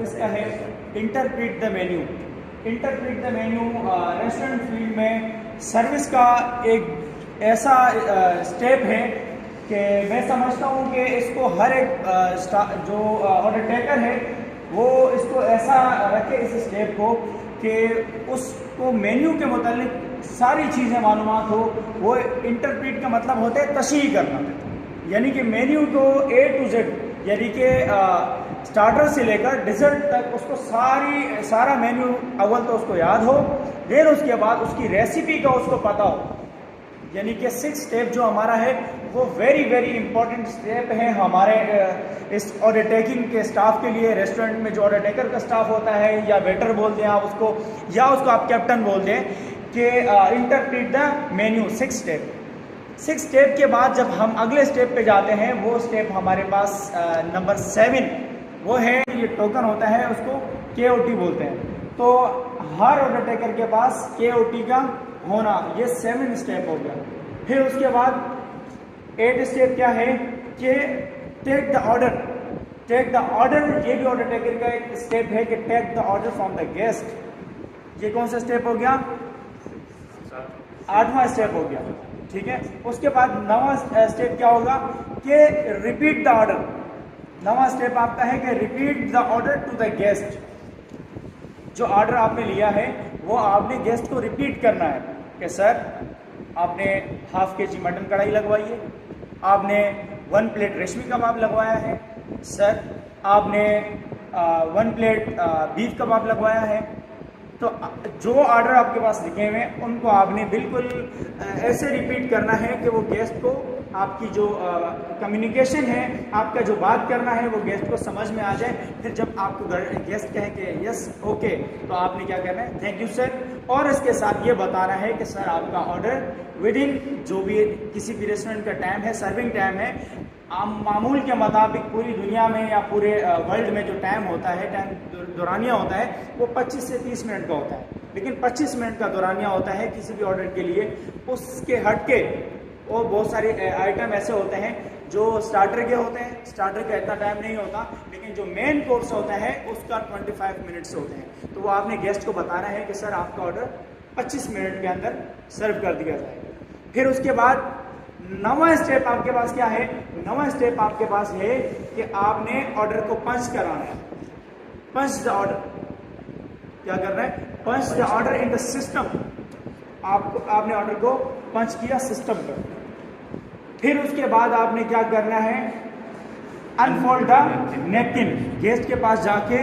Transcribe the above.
Service का है interpret the menu. Interpret the menu restaurant field में सर्विस का एक ऐसा स्टेप है कि मैं समझता हूँ कि इसको हर एक जो ऑर्डर टेकर है वो इसको ऐसा रखे इस स्टेप को कि उसको मेन्यू के मुतालिक सारी चीज़ें मालूमात हो। वो इंटरप्रीट का मतलब होता है तशरीह करना, यानी कि मेन्यू को A to Z, यानी कि स्टार्टर से लेकर डिज़र्ट तक उसको सारा मेन्यू अव्वल तो उसको याद हो, फिर उसके बाद उसकी रेसिपी का उसको पता हो। यानी कि 6 स्टेप जो हमारा है वो वेरी वेरी इंपॉर्टेंट स्टेप है हमारे इस ऑर्डर टेकिंग के स्टाफ के लिए। रेस्टोरेंट में जो ऑर्डर टेकर का स्टाफ होता है या वेटर बोल दें आप उसको, या उसको आप कैप्टन बोल दें, कि interpret the menu 6 step. 6 step के बाद जब हम अगले स्टेप पे जाते हैं, वो स्टेप हमारे पास नंबर 7 वो है, ये टोकन होता है, उसको KOT बोलते हैं। तो हर ऑर्डर टेकर के पास KOT का होना, ये 7 स्टेप हो गया। फिर उसके बाद 8 स्टेप क्या है कि take the order. Take the order ये भी ऑर्डर टेकर का एक स्टेप है कि take the order from the guest. ये कौन सा स्टेप हो गया? 8वां स्टेप हो गया, ठीक है। उसके बाद 9वां स्टेप क्या होगा कि रिपीट द ऑर्डर। 9वां स्टेप आपका है कि repeat the order to the guest. जो ऑर्डर आपने लिया है वो आपने गेस्ट को रिपीट करना है कि सर आपने ½ kg मटन कढ़ाई लगवाई है, आपने 1 प्लेट रेशमी कबाब लगवाया है, सर आपने 1 प्लेट बीफ कबाब लगवाया है। तो जो ऑर्डर आपके पास लिखे हुए हैं उनको आपने बिल्कुल ऐसे रिपीट करना है कि वो गेस्ट को आपकी जो कम्युनिकेशन है, आपका जो बात करना है, वो गेस्ट को समझ में आ जाए। फिर जब आपको गेस्ट कहे कि यस ओके, तो आपने क्या करना है, थैंक यू सर, और इसके साथ ये बताना है कि सर आपका ऑर्डर विद इन जो भी किसी भी रेस्टोरेंट का टाइम है, सर्विंग टाइम है, मामूल के मुताबिक पूरी दुनिया में या पूरे वर्ल्ड में जो टाइम होता है, टाइम दौरानिया होता है, वो 25 से 30 मिनट का होता है। लेकिन 25 मिनट का दौरानिया होता है किसी भी ऑर्डर के लिए। उसके हटके और बहुत सारे आइटम ऐसे होते हैं जो स्टार्टर के होते हैं, स्टार्टर का इतना टाइम नहीं होता, लेकिन जो मेन कोर्स होता है उसका 25 मिनट्स होते हैं। तो वो आपने गेस्ट को बताना है कि सर आपका ऑर्डर 25 मिनट के अंदर सर्व कर दिया जाएगा। फिर उसके बाद 9वां स्टेप आपके पास क्या है? 9वां स्टेप आपके पास है कि आपने ऑर्डर को पंच कराना है। पंच द ऑर्डर, क्या करना है? Punch the order in the system. आपने ऑर्डर को पंच किया सिस्टम पर। फिर उसके बाद आपने क्या करना है? Unfold the napkin. गेस्ट के पास जाके